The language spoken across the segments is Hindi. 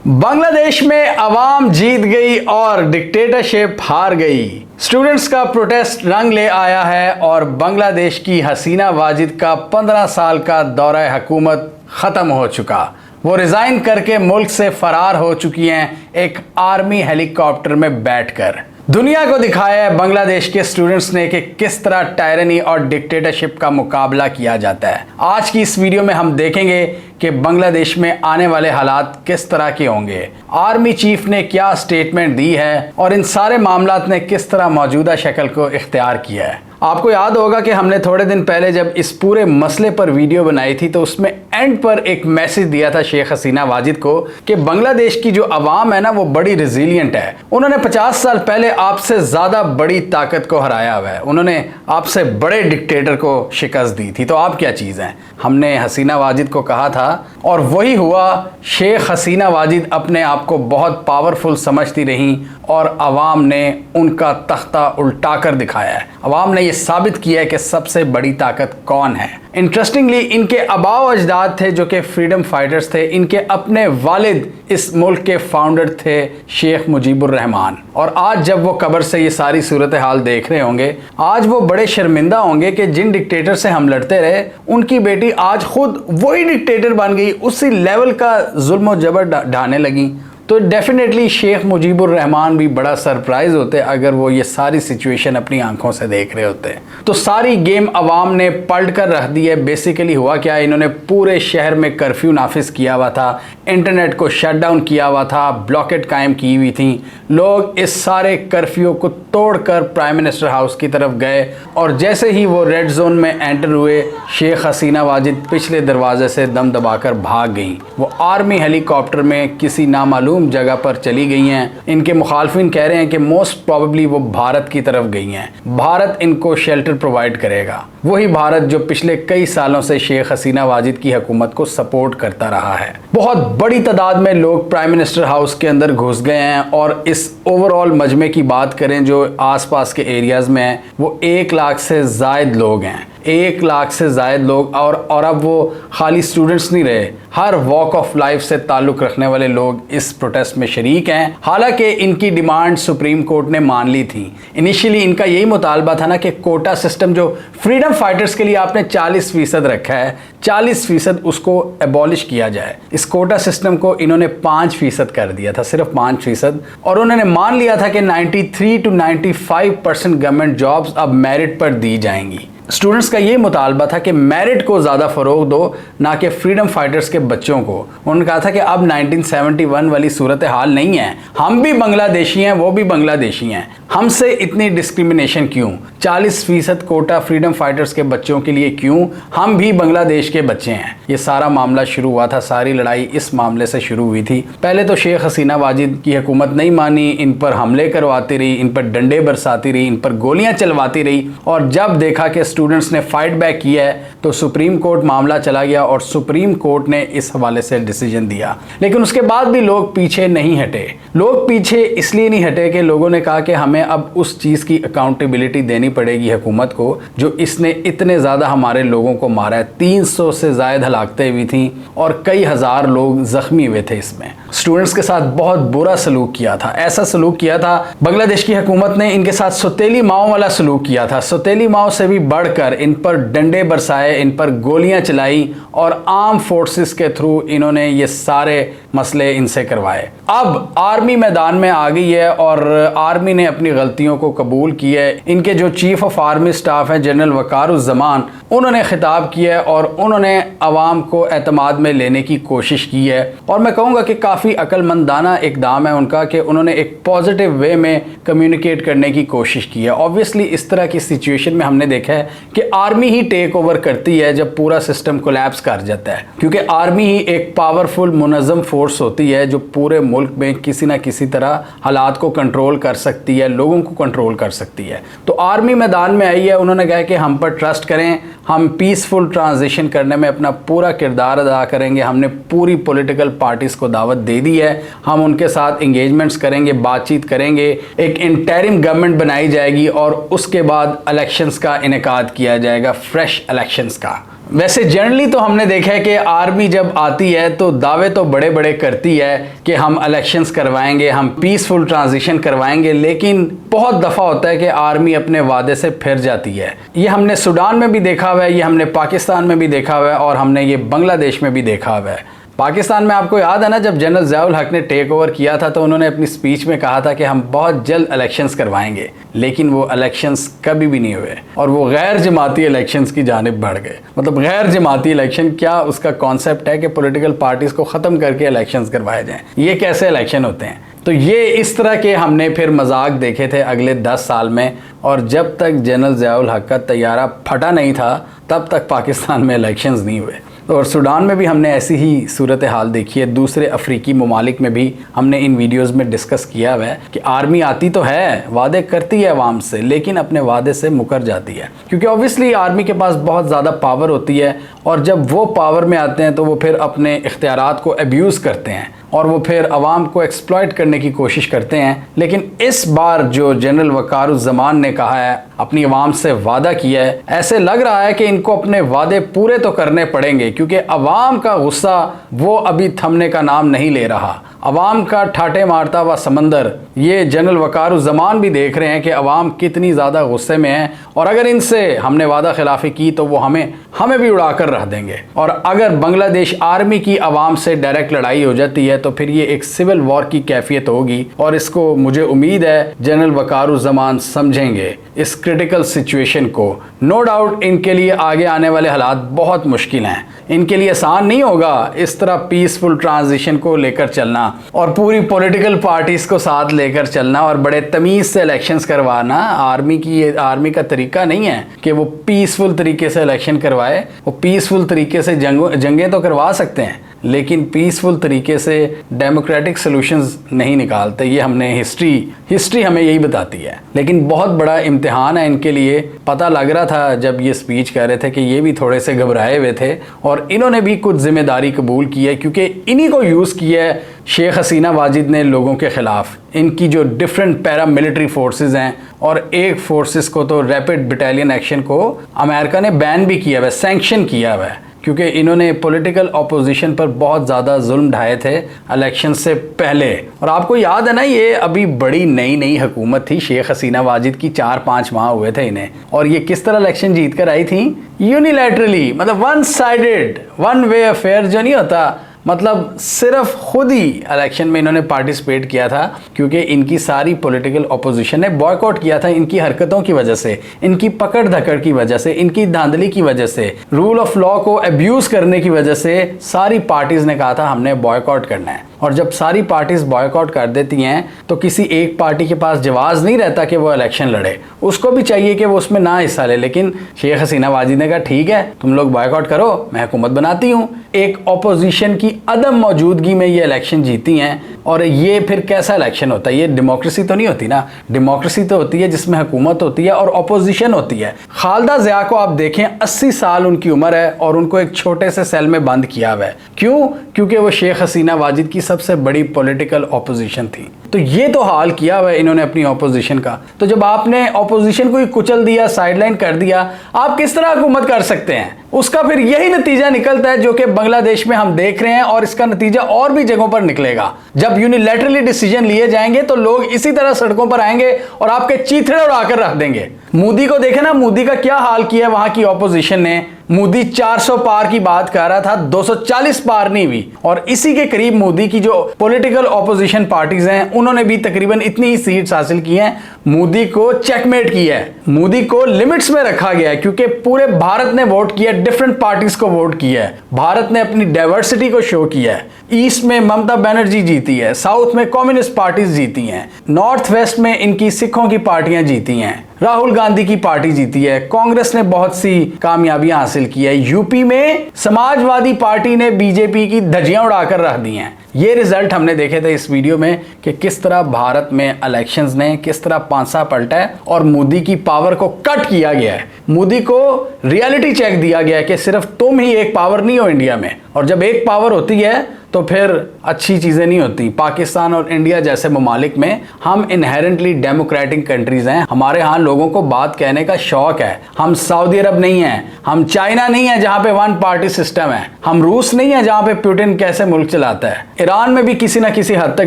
बांग्लादेश में अवाम जीत गई और डिक्टेटरशिप हार गई। स्टूडेंट्स का प्रोटेस्ट रंग ले आया है और बांग्लादेश की हसीना वाजिद का 15 साल का दौरा हुकूमत ख़त्म हो चुका। वो रिज़ाइन करके मुल्क से फ़रार हो चुकी हैं एक आर्मी हेलीकॉप्टर में बैठकर। दुनिया को दिखाया है बांग्लादेश के स्टूडेंट्स ने कि किस तरह टायरनी और डिक्टेटरशिप का मुकाबला किया जाता है। आज की इस वीडियो में हम देखेंगे कि बांग्लादेश में आने वाले हालात किस तरह के होंगे, आर्मी चीफ ने क्या स्टेटमेंट दी है और इन सारे मामलात ने किस तरह मौजूदा शक्ल को इख्तियार किया है। आपको याद होगा कि हमने थोड़े दिन पहले जब इस पूरे मसले पर वीडियो बनाई थी तो उसमें एंड पर एक मैसेज दिया था शेख हसीना वाजिद को कि बांग्लादेश की जो अवाम है ना वो बड़ी रिजिलियंट है। उन्होंने 50 साल पहले आपसे ज़्यादा बड़ी ताकत को हराया हुआ है, उन्होंने आपसे बड़े डिक्टेटर को शिकस्त दी थी, तो आप क्या चीज़ हैं। हमने हसीना वाजिद को कहा था और वही हुआ। शेख हसीना वाजिद अपने आप को बहुत पावरफुल समझती रहीं और अवाम ने उनका तख्ता उल्टा कर दिखाया है। अवाम ने यह साबित किया है कि सबसे बड़ी ताकत कौन है। इंटरेस्टिंगली इनके आबाओ अजदाद थे जो कि फ्रीडम फाइटर्स थे। इनके अपने वालिद इस मुल्क के फाउंडर थे शेख मुजीबुर रहमान। और आज जब वो कब्र से ये सारी सूरत हाल देख रहे होंगे, आज वो बड़े शर्मिंदा होंगे कि जिन डिक्टेटर से हम लड़ते रहे उनकी बेटी आज खुद वही डिक्टेटर बन गई, उसी लेवल का जुल्म और जबर ढाने लगी। तो डेफिनेटली शेख मुजीबुर रहमान भी बड़ा सरप्राइज होते अगर वो ये सारी सिचुएशन अपनी आंखों से देख रहे होते। तो सारी गेम अवाम ने पलट कर रख दी है। बेसिकली हुआ क्या, इन्होंने पूरे शहर में कर्फ्यू नाफिज किया हुआ था, इंटरनेट को शट डाउन किया हुआ था, ब्लॉकेट कायम की हुई थी। लोग इस सारे कर्फ्यू को तोड़कर प्राइम मिनिस्टर हाउस की तरफ गए और जैसे ही वो रेड जोन में एंटर हुए, शेख हसीना वाजिद पिछले दरवाजे से दम दबाकर भाग गई। वो आर्मी हेलीकॉप्टर में किसी नामालूम जगह पर चली गई हैं। इनके मुखालफिन कह रहे हैं कि मोस्ट प्रोबेबली वो भारत की तरफ गई हैं। भारत इनको शेल्टर प्रोवाइड करेगा, वही भारत जो पिछले कई सालों से शेख हसीना वाजिद की हुकूमत को सपोर्ट करता रहा है। बहुत बड़ी तादाद में लोग प्राइम मिनिस्टर हाउस के अंदर घुस गए हैं और इस ओवरऑल मजमे की बात करें जो आसपास के एरियाज में है, वो 1 लाख से ज़ायद लोग हैं। 1 लाख से ज़ायद लोग और अब वो खाली स्टूडेंट्स नहीं रहे, हर वॉक ऑफ लाइफ से ताल्लुक़ रखने वाले लोग इस प्रोटेस्ट में शरीक हैं। हालांकि इनकी डिमांड सुप्रीम कोर्ट ने मान ली थी। इनिशियली इनका यही मुतालबा था ना कि कोटा सिस्टम जो फ्रीडम फाइटर्स के लिए आपने 40% रखा है, 40% उसको एबॉलिश किया जाए। इस कोटा सिस्टम को इन्होंने 5% कर दिया था, सिर्फ 5%, और उन्होंने मान लिया था कि 93 to 95% गवर्नमेंट जॉब्स अब मेरिट पर दी जाएंगी। स्टूडेंट्स का ये मुतालबा था कि मेरिट को ज़्यादा फ़रोग दो, ना कि फ्रीडम फाइटर्स के बच्चों को। उन्होंने कहा था कि अब 1971 वाली सूरत हाल नहीं है, हम भी बांग्लादेशी हैं, वो भी बांग्लादेशी हैं, हमसे इतनी डिस्क्रिमिनेशन क्यों? 40% कोटा फ्रीडम फाइटर्स के बच्चों के लिए क्यों? हम भी बांग्लादेश के बच्चे हैं। ये सारा मामला शुरू हुआ था, सारी लड़ाई इस मामले से शुरू हुई थी। पहले तो शेख हसीना वाजिद की हुकूमत नहीं मानी, इन पर हमले करवाती रही, इन पर डंडे बरसाती रही, इन पर गोलियां चलवाती रही, और जब देखा कि स्टूडेंट्स ने फाइट बैक किया है तो सुप्रीम कोर्ट मामला चला गया और सुप्रीम कोर्ट ने इस हवाले से डिसीजन दिया। लेकिन उसके बाद भी लोग पीछे नहीं हटे। लोग पीछे इसलिए नहीं हटे कि लोगों ने कहा कि हमें अब उस चीज़ की अकाउंटेबिलिटी देनी पड़ेगी हुकूमत को जो इसने इतने ज़्यादा हमारे लोगों को मारा है। 300 से ज़ायद हलाकतें हुई थी और कई हज़ार लोग ज़ख्मी हुए थे। इसमें स्टूडेंट्स के साथ बहुत बुरा सलूक किया था। ऐसा सलूक किया था, बांग्लादेश की हुकूमत ने इनके साथ सौतेली माओ वाला सलूक किया था। सौतेली माओ से भी बढ़कर इन पर डंडे बरसाए, इन पर गोलियां चलाई और आर्म फोर्सेस के थ्रू इन्होंने ये सारे मसले इनसे करवाए। अब आर्मी मैदान में आ गई है और आर्मी ने अपनी गलतियों को कबूल किया है। इनके जो चीफ ऑफ आर्मी स्टाफ हैं जनरल वकारुज़्ज़मान, उन्होंने खिताब किया है और उन्होंने अवाम को एतमाद में लेने की कोशिश की है। और मैं कहूँगा कि काफ़ी अक्लमंदाना इक़दाम है उनका कि उन्होंने एक पॉजिटिव वे में कम्युनिकेट करने की कोशिश की है। ऑब्वियसली इस तरह की सिचुएशन में हमने देखा है कि आर्मी ही टेक ओवर करती है जब पूरा सिस्टम कोलैप्स कर जाता है, क्योंकि आर्मी ही एक पावरफुल मुनज़्ज़म फोर्स होती है जो पूरे मुल्क में किसी ना किसी तरह हालात को कंट्रोल कर सकती है, लोगों को कंट्रोल कर सकती है। तो आर्मी मैदान में आई है, उन्होंने कहा कि हम पर ट्रस्ट करें, हम पीसफुल ट्रांजिशन करने में अपना पूरा किरदार अदा करेंगे। हमने पूरी पॉलिटिकल पार्टीज़ को दावत दे दी है, हम उनके साथ इंगेजमेंट्स करेंगे, बातचीत करेंगे, एक इंटरिम गवर्नमेंट बनाई जाएगी और उसके बाद इलेक्शंस का इनेकाद किया जाएगा, फ्रेश इलेक्शंस का। वैसे जनरली तो हमने देखा है कि आर्मी जब आती है तो दावे तो बड़े बड़े करती है कि हम इलेक्शंस करवाएंगे, हम पीसफुल ट्रांजिशन करवाएंगे, लेकिन बहुत दफ़ा होता है कि आर्मी अपने वादे से फिर जाती है। ये हमने सूडान में भी देखा हुआ है, ये हमने पाकिस्तान में भी देखा हुआ है और हमने ये बांग्लादेश में भी देखा हुआ है। पाकिस्तान में आपको याद है ना, जब जनरल ज़ियाउल हक ने टेक ओवर किया था तो उन्होंने अपनी स्पीच में कहा था कि हम बहुत जल्द इलेक्शंस करवाएंगे, लेकिन वो इलेक्शंस कभी भी नहीं हुए और वो गैर जमाती इलेक्शंस की जानिब बढ़ गए। मतलब गैर जमाती इलेक्शन क्या उसका कॉन्सेप्ट है कि पॉलिटिकल पार्टीज़ को ख़त्म करके इलेक्शंस करवाए जाएँ। ये कैसे इलेक्शन होते हैं? तो ये इस तरह के हमने फिर मजाक देखे थे अगले 10 साल में, और जब तक जनरल ज़ियाउल हक का तैयारा फटा नहीं था तब तक पाकिस्तान में इलेक्शंस नहीं हुए। और सूडान में भी हमने ऐसी ही सूरत हाल देखी है। दूसरे अफ्रीकी ममालिक में भी हमने इन वीडियोस में डिस्कस किया हुआ है कि आर्मी आती तो है, वादे करती है अवाम से, लेकिन अपने वादे से मुकर जाती है, क्योंकि ऑब्वियसली आर्मी के पास बहुत ज़्यादा पावर होती है और जब वो पावर में आते हैं तो वो फिर अपने इख्तियारात को अब्यूज़ करते हैं और वो फिर अवाम को एक्सप्लॉइट करने की कोशिश करते हैं। लेकिन इस बार जो जनरल वकारुज़्ज़मान ने कहा है, अपनी अवाम से वादा किया है, ऐसे लग रहा है कि इनको अपने वादे पूरे तो करने पड़ेंगे, क्योंकि अवाम का गुस्सा वो अभी थमने का नाम नहीं ले रहा। अवाम का ठाटे मारता हुआ समंदर ये जनरल वकारुज़्ज़मान भी देख रहे हैं कि अवाम कितनी ज़्यादा गुस्से में है, और अगर इनसे हमने वादा खिलाफ़ी की तो वो हमें भी उड़ा कर रख देंगे। और अगर बांग्लादेश आर्मी की अवाम से डायरेक्ट लड़ाई हो जाती है तो फिर ये एक सिविल वॉर की कैफियत होगी, और इसको मुझे उम्मीद है जनरल वकारुज़्ज़मान समझेंगे इस क्रिटिकल सिचुएशन को। नो डाउट इनके लिए आगे आने वाले हालात बहुत मुश्किल हैं, इनके लिए आसान नहीं होगा इस तरह पीसफुल ट्रांजिशन को लेकर चलना और पूरी पॉलिटिकल पार्टीज को साथ लेकर चलना और बड़े तमीज़ से इलेक्शंस करवाना। आर्मी का तरीका नहीं है कि वो पीसफुल तरीके से इलेक्शन करवाए। वो पीसफुल तरीके से जंगें तो करवा सकते हैं, लेकिन पीसफुल तरीके से डेमोक्रेटिक सॉल्यूशंस नहीं निकालते। ये हमने हिस्ट्री हमें यही बताती है। लेकिन बहुत बड़ा इम्तिहान है इनके लिए। पता लग रहा था जब ये स्पीच कर रहे थे कि ये भी थोड़े से घबराए हुए थे, और इन्होंने भी कुछ जिम्मेदारी कबूल की है, क्योंकि इन्हीं को यूज़ किया है शेख हसीना वाजिद ने लोगों के ख़िलाफ़। इनकी जो डिफरेंट पैरा मिलिट्री फोर्सेस हैं, और एक फोर्सेस को तो रैपिड बटालियन एक्शन को अमेरिका ने बैन भी किया हुआ है, सैंक्शन किया हुआ है, क्योंकि इन्होंने पॉलिटिकल ऑपोजिशन पर बहुत ज़्यादा जुल्म ढाए थे इलेक्शन से पहले। और आपको याद है ना, ये अभी बड़ी नई हुकूमत थी शेख हसीना वाजिद की, 4-5 माह हुए थे इन्हें, और ये किस तरह इलेक्शन जीत कर आई थी? यूनिलैटरली, मतलब one sided, one way affair जो नहीं होता, मतलब सिर्फ खुद ही इलेक्शन में इन्होंने पार्टिसिपेट किया था, क्योंकि इनकी सारी पॉलिटिकल ऑपोजिशन ने बॉयकॉट किया था इनकी हरकतों की वजह से, इनकी पकड़ धकड़ की वजह से, इनकी धांधली की वजह से, रूल ऑफ लॉ को अब्यूज़ करने की वजह से सारी पार्टीज़ ने कहा था हमने बॉयकॉट करना है। और जब सारी पार्टीज बॉयकॉट कर देती हैं तो किसी एक पार्टी के पास जवाज़ नहीं रहता कि वो इलेक्शन लड़े, उसको भी चाहिए कि वो उसमें ना हिस्सा ले। लेकिन शेख हसीना वाजिद ने कहा ठीक है, तुम लोग बॉयकॉट करो, मैं हुकूमत बनाती हूँ। एक ऑपोजिशन की अदम मौजूदगी में ये इलेक्शन जीती हैं, और ये फिर कैसा इलेक्शन होता है? ये डेमोक्रेसी तो नहीं होती ना। डेमोक्रेसी तो होती है जिसमें हुकूमत होती है और ऑपोजिशन होती है। खालिदा ज़िया को आप देखें, 80 साल उनकी उम्र है और उनको एक छोटे से सेल में बंद किया हुआ है। क्यों? क्योंकि वो शेख हसीना वाजिद की सबसे बड़ी पॉलिटिकल ऑपोजिशन थी। तो ये तो हाल किया हुआ है इन्होंने अपनी ऑपोजिशन का। तो जब आपने ऑपोजिशन को ही कुचल दिया, साइडलाइन कर दिया, आप किस तरह हुकूमत कर सकते हैं? उसका फिर यही नतीजा निकलता है जो कि बांग्लादेश में हम देख रहे हैं, और इसका नतीजा और भी जगहों पर निकलेगा। जब यूनिलैटरली डिसीजन लिए जाएंगे तो लोग इसी तरह सड़कों पर आएंगे और आपके चीथड़े उड़ाकर रख देंगे। मोदी को देखे ना, मोदी का क्या हाल किया वहां की ऑपोजिशन ने। मोदी 400 पार की बात कर रहा था, 240 पार नहीं हुई, और इसी के करीब मोदी की जो पॉलिटिकल ऑपोजिशन पार्टीज हैं उन्होंने भी तकरीबन इतनी ही सीट्स हासिल की हैं। मोदी को चेकमेट किया है, मोदी को लिमिट्स में रखा गया है, क्योंकि पूरे भारत ने वोट किया, डिफरेंट पार्टीज को वोट किया है। भारत ने अपनी डाइवर्सिटी को शो किया है। ईस्ट में ममता बनर्जी जीती है, साउथ में कम्युनिस्ट पार्टीज जीती हैं, नॉर्थ वेस्ट में इनकी सिखों की पार्टियां जीती हैं, राहुल गांधी की पार्टी जीती है, कांग्रेस ने बहुत सी कामयाबियां हासिल की है, यूपी में समाजवादी पार्टी ने बीजेपी की धज्जियां उड़ाकर रख दी हैं। ये रिजल्ट हमने देखे थे इस वीडियो में कि किस तरह भारत में इलेक्शंस ने किस तरह पांसा पलटा है और मोदी की पावर को कट किया गया है। मोदी को रियलिटी चेक दिया गया है कि सिर्फ तुम ही एक पावर नहीं हो इंडिया में, और जब एक पावर होती है तो फिर अच्छी चीज़ें नहीं होती। पाकिस्तान और इंडिया जैसे ममालिक में हम इनहेरेंटली डेमोक्रेटिक कंट्रीज़ हैं, हमारे यहाँ लोगों को बात कहने का शौक है। हम सऊदी अरब नहीं हैं, हम चाइना नहीं है जहाँ पे वन पार्टी सिस्टम है, हम रूस नहीं है जहाँ पे पुतिन कैसे मुल्क चलाता है। ईरान में भी किसी ना किसी हद तक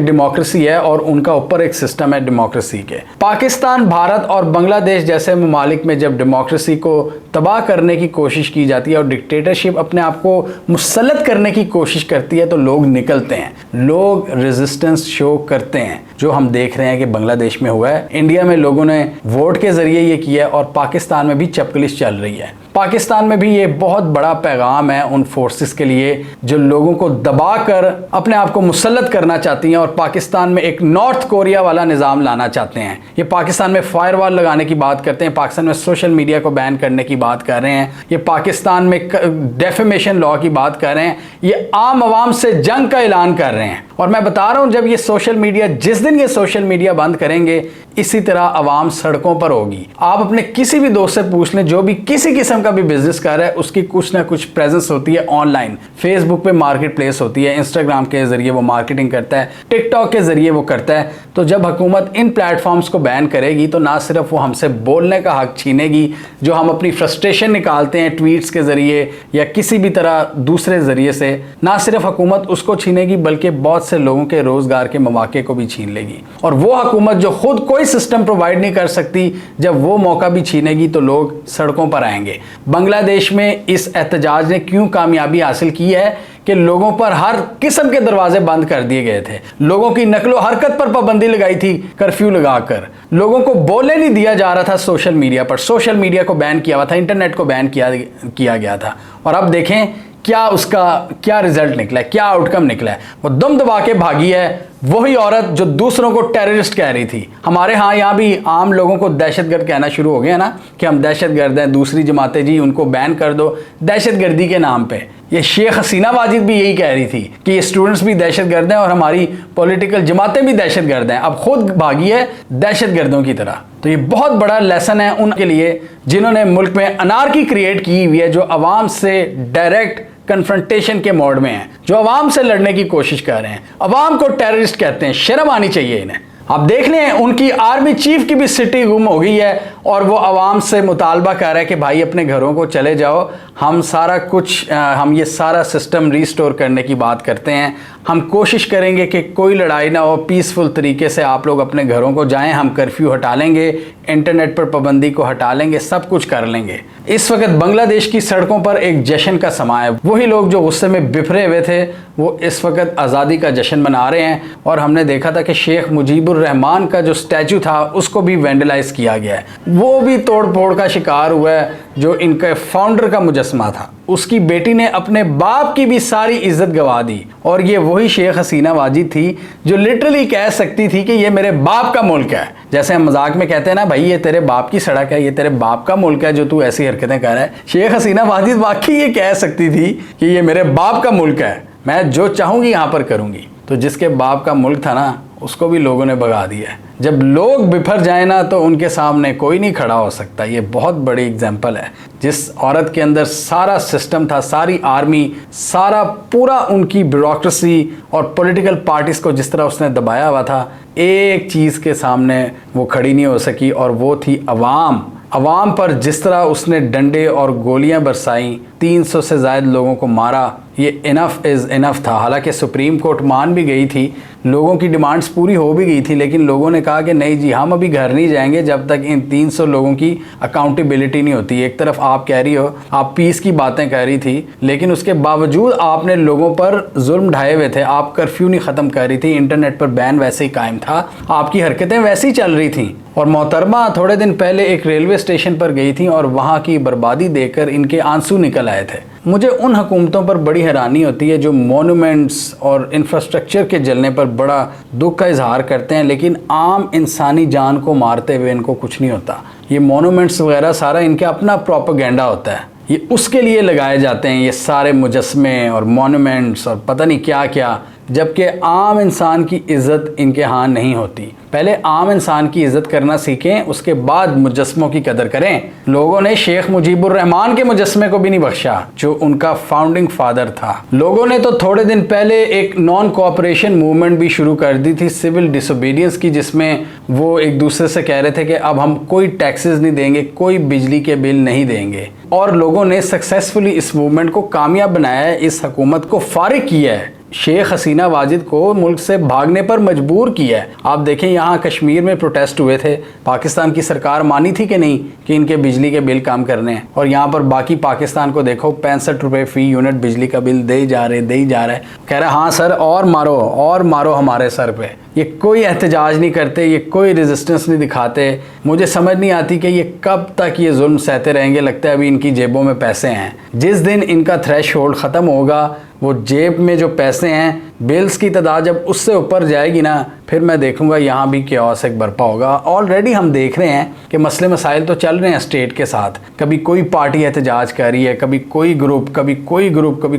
डेमोक्रेसी है और उनका ऊपर एक सिस्टम है डेमोक्रेसी के। पाकिस्तान, भारत और बांग्लादेश जैसे ममालिक में जब डेमोक्रेसी को तबाह करने की कोशिश की जाती है और डिक्टेटरशिप अपने आप को मुसल्लत करने की कोशिश करती है तो लोग निकलते हैं, लोग रेजिस्टेंस शो करते हैं, जो हम देख रहे हैं कि बांग्लादेश में हुआ है। इंडिया में लोगों ने वोट के जरिए ये किया है और पाकिस्तान में भी चपकलिश चल रही है। पाकिस्तान में भी ये बहुत बड़ा पैगाम है उन फोर्सेस के लिए जो लोगों को दबाकर अपने आप को मुसल्लत करना चाहती हैं और पाकिस्तान में एक नॉर्थ कोरिया वाला निज़ाम लाना चाहते हैं। ये पाकिस्तान में फायरवॉल लगाने की बात करते हैं, पाकिस्तान में सोशल मीडिया को बैन करने की बात कर रहे हैं, ये पाकिस्तान में डेफेमेशन लॉ की बात कर रहे हैं, ये आम आवाम से जंग का ऐलान कर रहे हैं। और मैं बता रहा हूं, जब ये सोशल मीडिया, जिस दिन ये सोशल मीडिया बंद करेंगे, इसी तरह आवाम सड़कों पर होगी। आप अपने किसी भी दोस्त से पूछ लें, जो भी किसी किस्म का भी बिजनेस कर रहा है, उसकी कुछ ना कुछ प्रेजेंस होती है ऑनलाइन। फेसबुक पे मार्केट प्लेस होती है, इंस्टाग्राम के जरिए वो मार्केटिंग करता है, टिकटॉक के जरिए वो करता है। तो जब हुकूमत इन प्लेटफॉर्म्स को बैन करेगी तो ना सिर्फ वो हमसे बोलने का हक छीनेगी, जो हम अपनी फ्रस्ट्रेशन निकालते हैं ट्वीट्स के जरिए या किसी भी तरह दूसरे जरिए से, ना सिर्फ हुकूमत उसको छीनेगी बल्कि बहुत से लोगों के रोजगार के मौके को भी छीन लेगी। और वो हुकूमत जो खुद कोई सिस्टम प्रोवाइड नहीं कर सकती, जब वो मौका भी छीनेगी तो लोग सड़कों पर आएंगे। बांग्लादेश में इस एहतजाज ने क्यों कामयाबी हासिल की है कि लोगों पर हर किस्म के दरवाजे बंद कर दिए गए थे, लोगों की नकलो हरकत पर पाबंदी लगाई थी, कर्फ्यू लगाकर लोगों को बोलने नहीं दिया जा रहा था सोशल मीडिया पर, सोशल मीडिया को बैन किया हुआ था, इंटरनेट को बैन किया गया था। और अब देखें क्या उसका क्या रिजल्ट निकला है, क्या आउटकम निकला है। वो दम दबा के भागी है वही औरत जो दूसरों को टेररिस्ट कह रही थी। हमारे यहाँ भी आम लोगों को दहशतगर्द कहना शुरू हो गया ना कि हम दहशतगर्द हैं, दूसरी जमातें जी उनको बैन कर दो दहशतगर्दी के नाम पे। ये शेख हसीना वाजिद भी यही कह रही थी कि ये स्टूडेंट्स भी दहशतगर्द हैं और हमारी पॉलिटिकल जमातें भी दहशतगर्द हैं। अब खुद भागी है दहशतगर्दों की तरह। तो ये बहुत बड़ा लेसन है उनके लिए जिन्होंने मुल्क में अनार्की क्रिएट की हुई है, जो आवाम से डायरेक्ट कन्फ्रंटेशन के मोड में हैं, जो आवाम से लड़ने की कोशिश कर रहे हैं। आवाम को टेररिस्ट कहते हैं, शर्म आनी चाहिए इन्हें। आप देख लें उनकी आर्मी चीफ की भी सिटी गुम हो गई है और वो आवाम से मुतालबा कर रहा है कि भाई अपने घरों को चले जाओ, हम सारा कुछ हम ये सारा सिस्टम रीस्टोर करने की बात करते हैं, हम कोशिश करेंगे कि कोई लड़ाई ना हो, पीसफुल तरीके से आप लोग अपने घरों को जाएं, हम कर्फ्यू हटा लेंगे, इंटरनेट पर पाबंदी को हटा लेंगे, सब कुछ कर लेंगे। इस वक्त बांग्लादेश की सड़कों पर एक जश्न का समा है। वही लोग जो गुस्से में बिफरे हुए थे वो इस वक्त आज़ादी का जश्न मना रहे हैं। और हमने देखा था कि शेख मुजीबुर रहमान का जो स्टैचू था उसको भी वेंडलाइज किया गया है, वो भी तोड़ फोड़ का शिकार हुआ है। जो इनके फाउंडर का मुजस्मा था, उसकी बेटी ने अपने बाप की भी सारी इज्जत गंवा दी। और ये वही शेख हसीना वाजिद थी जो लिटरली कह सकती थी कि ये मेरे बाप का मुल्क है। जैसे हम मजाक में कहते हैं ना, भाई ये तेरे बाप की सड़क है, ये तेरे बाप का मुल्क है जो तू ऐसी हरकतें कर रहा है। शेख हसीना वाजिद वाकई ये कह सकती थी कि ये मेरे बाप का मुल्क है, मैं जो चाहूंगी यहाँ पर करूंगी। तो जिसके बाप का मुल्क था ना, उसको भी लोगों ने भगा दिया। जब लोग बिफर जाए ना तो उनके सामने कोई नहीं खड़ा हो सकता। ये बहुत बड़ी एग्जाम्पल है। जिस औरत के अंदर सारा सिस्टम था, सारी आर्मी, सारा पूरा उनकी ब्यूरोक्रेसी और पॉलिटिकल पार्टीज को जिस तरह उसने दबाया हुआ था, एक चीज़ के सामने वो खड़ी नहीं हो सकी और वो थी अवाम। अवाम पर जिस तरह उसने डंडे और गोलियां बरसाई, 300 से ज़ायद लोगों को मारा, ये इनफ इज़ इनफ था। हालांकि सुप्रीम कोर्ट मान भी गई थी, लोगों की डिमांड्स पूरी हो भी गई थी, लेकिन लोगों ने कहा कि नहीं जी, हम अभी घर नहीं जाएंगे जब तक इन 300 लोगों की अकाउंटेबिलिटी नहीं होती। एक तरफ आप कह रही हो, आप पीस की बातें कह रही थी, लेकिन उसके बावजूद आपने लोगों पर जुल्म ढाए हुए थे। आप कर्फ्यू नहीं ख़त्म कर रही थी, इंटरनेट पर बैन वैसे ही कायम था, आपकी हरकतें वैसी ही चल रही थी। और मोहतरमा थोड़े दिन पहले एक रेलवे स्टेशन पर गई थी और वहाँ की बर्बादी देखकर इनके आंसू निकल आए थे। मुझे उन हुकूमतों पर बड़ी हैरानी होती है जो मोनूमेंट्स और इंफ्रास्ट्रक्चर के जलने पर बड़ा दुख का इजहार करते हैं, लेकिन आम इंसानी जान को मारते हुए इनको कुछ नहीं होता। ये मोनूमेंट्स वगैरह सारा इनके अपना प्रोपेगेंडा होता है, ये उसके लिए लगाए जाते हैं ये सारे मुजस्मे और मोनूमेंट्स और पता नहीं क्या क्या, जबकि आम इंसान की इज्जत इनके यहाँ नहीं होती। पहले आम इंसान की इज्जत करना सीखें, उसके बाद मुजस्मों की कदर करें। लोगों ने शेख मुजीबुर रहमान के मुजस्मे को भी नहीं बख्शा, जो उनका फाउंडिंग फादर था। लोगों ने तो थोड़े दिन पहले एक नॉन कोऑपरेशन मूवमेंट भी शुरू कर दी थी, सिविल डिसोबीडियंस की, जिसमें वो एक दूसरे से कह रहे थे कि अब हम कोई टैक्सेस नहीं देंगे, कोई बिजली के बिल नहीं देंगे। और लोगों ने सक्सेसफुली इस मूवमेंट को कामयाब बनाया है, इस हुकूमत को फारिग किया है, शेख हसीना वाजिद को मुल्क से भागने पर मजबूर किया है। आप देखें, यहाँ कश्मीर में प्रोटेस्ट हुए थे, पाकिस्तान की सरकार मानी थी कि नहीं कि इनके बिजली के बिल काम करने हैं, और यहाँ पर बाकी पाकिस्तान को देखो 65 रुपये फी यूनिट बिजली का बिल दे ही जा रहे, कह रहे हाँ सर और मारो हमारे सर पे। ये कोई एहतजाज नहीं करते, ये कोई रेजिस्टेंस नहीं दिखाते। मुझे समझ नहीं आती कि ये कब तक ये जुल्म सहते रहेंगे। लगता है अभी इनकी जेबों में पैसे हैं। जिस दिन इनका थ्रेशहोल्ड ख़त्म होगा, वो जेब में जो पैसे हैं, बिल्स की तादाद जब उससे ऊपर जाएगी ना, फिर मैं देखूंगा यहाँ भी क्योस एक बर्पा होगा। ऑलरेडी हम देख रहे हैं कि मसले मसाइल तो चल रहे हैं स्टेट के साथ। कभी कोई पार्टी एहतजाज कर रही है, कभी कोई ग्रुप, कभी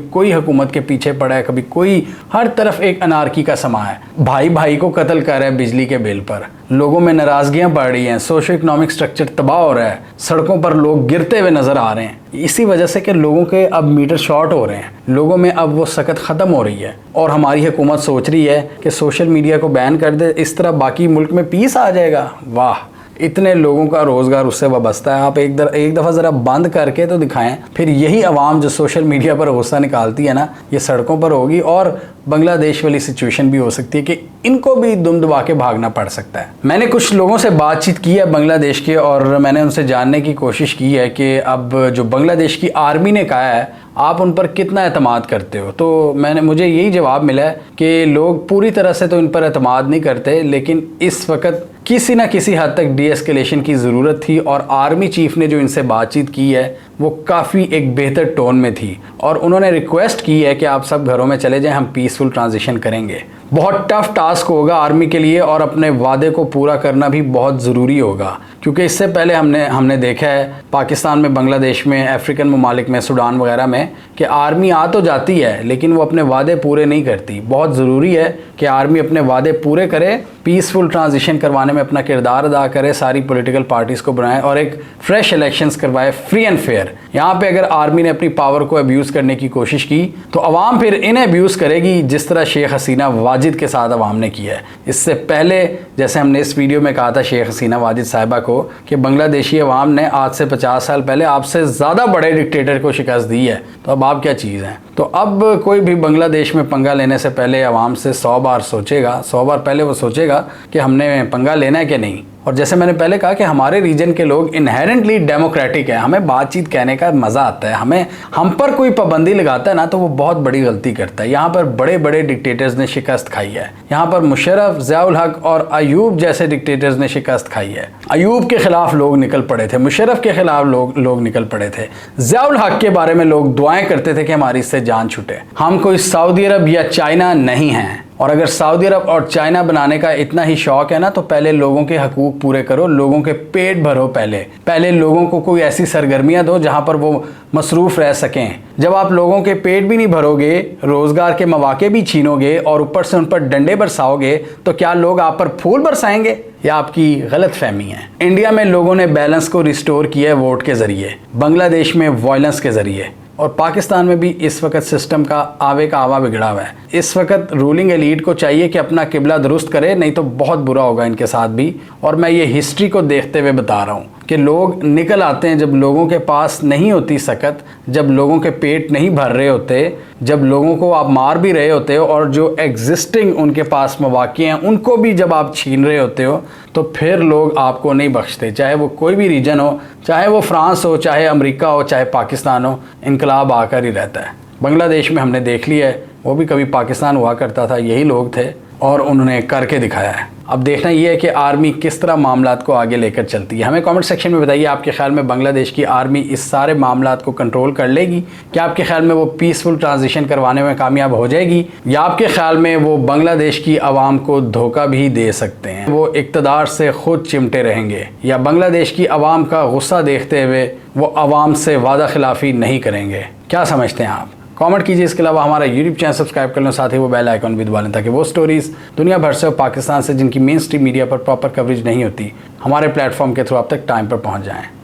कोई हुकूमत के पीछे पड़ा है, कभी कोई, हर तरफ एक अनारकी का समा है। भाई भाई को कत्ल कर रहा है बिजली के बिल पर, लोगों में नाराज़गियाँ बढ़ रही हैं, सोशो इकोनॉमिक स्ट्रक्चर तबाह हो रहा है, सड़कों पर लोग गिरते हुए नज़र आ रहे हैं। इसी वजह से कि लोगों के अब मीटर शॉर्ट हो रहे हैं, लोगों में अब वो सकत ख़त्म हो रही है। और हमारी हुकूमत सोच रही है कि सोशल मीडिया को बैन कर दे, इस तरह बाकी मुल्क में पीस आ जाएगा। वाह, इतने लोगों का रोज़गार उससे वाबस्ता है। आप एक दफ़ा ज़रा बंद करके तो दिखाएं, फिर यही आवाम जो सोशल मीडिया पर गुस्सा निकालती है ना, ये सड़कों पर होगी, और बांग्लादेश वाली सिचुएशन भी हो सकती है कि इनको भी दुम दबा के भागना पड़ सकता है। मैंने कुछ लोगों से बातचीत की है बांग्लादेश के, और मैंने उनसे जानने की कोशिश की है कि अब जो बांग्लादेश की आर्मी ने कहा है, आप उन पर कितना एतमाद करते हो। तो मुझे यही जवाब मिला है कि लोग पूरी तरह से तो इन पर एतमाद नहीं करते, लेकिन इस वक्त किसी न किसी हद तक डीएस्केलेशन की ज़रूरत थी। और आर्मी चीफ ने जो इनसे बातचीत की है वो काफ़ी एक बेहतर टोन में थी, और उन्होंने रिक्वेस्ट की है कि आप सब घरों में चले जाएं, हम पीसफुल ट्रांजिशन करेंगे। बहुत टफ टास्क होगा आर्मी के लिए, और अपने वादे को पूरा करना भी बहुत ज़रूरी होगा, क्योंकि इससे पहले हमने देखा है पाकिस्तान में, बांग्लादेश में, अफ्रीकन ममालिक में, सूडान वगैरह में, कि आर्मी आ तो जाती है लेकिन वो अपने वादे पूरे नहीं करती। बहुत ज़रूरी है कि आर्मी अपने वादे पूरे करे, पीसफुल ट्रांजिशन करवाने में अपना किरदार अदा करे, सारी पॉलिटिकल पार्टीज़ को बनाए और एक फ्रेश इलेक्शंस करवाए, फ्री एंड फेयर। यहाँ पे अगर आर्मी ने अपनी पावर को अब्यूज़ करने की कोशिश की तो अवाम फिर इन्हें अब्यूज़ करेगी, जिस तरह शेख हसीना वाजिद के साथ अवाम ने किया है। इससे पहले जैसे हमने इस वीडियो में कहा था शेख हसीना वाजिद साहिबा को कि बांग्लादेशी अवाम ने आज से 50 साल पहले आपसे ज़्यादा बड़े डिक्टेटर को शिकस्त दी है, तो अब आप क्या चीज़ हैं। तो अब कोई भी बांग्लादेश में पंगा लेने से पहले अवाम से 100 बार सोचेगा, 100 बार पहले वो सोचेगा कि हमने पंगा लेना है कि नहीं। और जैसे मैंने पहले कहा कि हमारे रीजन के लोग इनहेरेंटली डेमोक्रेटिक है, हमें बातचीत कहने का मज़ा आता है। हम पर कोई पाबंदी लगाता है ना तो वो बहुत बड़ी गलती करता है। यहाँ पर बड़े बड़े डिक्टेटर्स ने शिकस्त खाई है। यहाँ पर मुशर्रफ, ज़ियाउल हक और अयूब जैसे डिक्टेटर्स ने शिकस्त खाई है। अयूब के खिलाफ लोग निकल पड़े थे, मुशर्रफ के खिलाफ लोग निकल पड़े थे, ज़ियाउल हक के बारे में लोग दुआएं करते थे कि हमारी इससे जान छूटे। हम कोई सऊदी अरब या चाइना नहीं हैं, और अगर सऊदी अरब और चाइना बनाने का इतना ही शौक है ना तो पहले लोगों के हकूक पूरे करो, लोगों के पेट भरो। पहले लोगों को कोई ऐसी सरगर्मियां दो जहां पर वो मसरूफ़ रह सकें। जब आप लोगों के पेट भी नहीं भरोगे, रोज़गार के मौके भी छीनोगे और ऊपर से उन पर डंडे बरसाओगे, तो क्या लोग आप पर फूल बरसाएंगे? या आपकी गलत फहमी है। इंडिया में लोगों ने बैलेंस को रिस्टोर किया है वोट के ज़रिए, बांग्लादेश में वायलेंस के ज़रिए, और पाकिस्तान में भी इस वक्त सिस्टम का आवे का आवा बिगड़ा हुआ है। इस वक्त रूलिंग एलीट को चाहिए कि अपना किबला दुरुस्त करे, नहीं तो बहुत बुरा होगा इनके साथ भी। और मैं ये हिस्ट्री को देखते हुए बता रहा हूँ कि लोग निकल आते हैं जब लोगों के पास नहीं होती सकत, जब लोगों के पेट नहीं भर रहे होते, जब लोगों को आप मार भी रहे होते हो, और जो एग्जिस्टिंग उनके पास मौके हैं उनको भी जब आप छीन रहे होते हो, तो फिर लोग आपको नहीं बख्शते। चाहे वो कोई भी रीजन हो, चाहे वो फ्रांस हो, चाहे अमेरिका हो, चाहे पाकिस्तान हो, इनकलाब आकर ही रहता है। बांग्लादेश में हमने देख लिया है, वो भी कभी पाकिस्तान हुआ करता था, यही लोग थे और उन्होंने करके दिखाया है। अब देखना ये है कि आर्मी किस तरह मामलात को आगे लेकर चलती है। हमें कमेंट सेक्शन में बताइए, आपके ख्याल में बांग्लादेश की आर्मी इस सारे मामलात को कंट्रोल कर लेगी? क्या आपके ख्याल में वो पीसफुल ट्रांजिशन करवाने में कामयाब हो जाएगी, या आपके ख्याल में वो बांग्लादेश की आवाम को धोखा भी दे सकते हैं, वो इक़्तिदार से खुद चिमटे रहेंगे, या बांग्लादेश की आवाम का गुस्सा देखते हुए वो आवाम से वादा खिलाफ़ी नहीं करेंगे? क्या समझते हैं आप? कमेंट कीजिए। इसके अलावा हमारा यूट्यूब चैनल सब्सक्राइब कर लें, साथ ही वो बेल आइकन भी दबा लें ताकि वो स्टोरीज दुनिया भर से और पाकिस्तान से जिनकी मेन स्ट्रीम मीडिया पर प्रॉपर कवरेज नहीं होती, हमारे प्लेटफॉर्म के थ्रू आप तक टाइम पर पहुंच जाएं।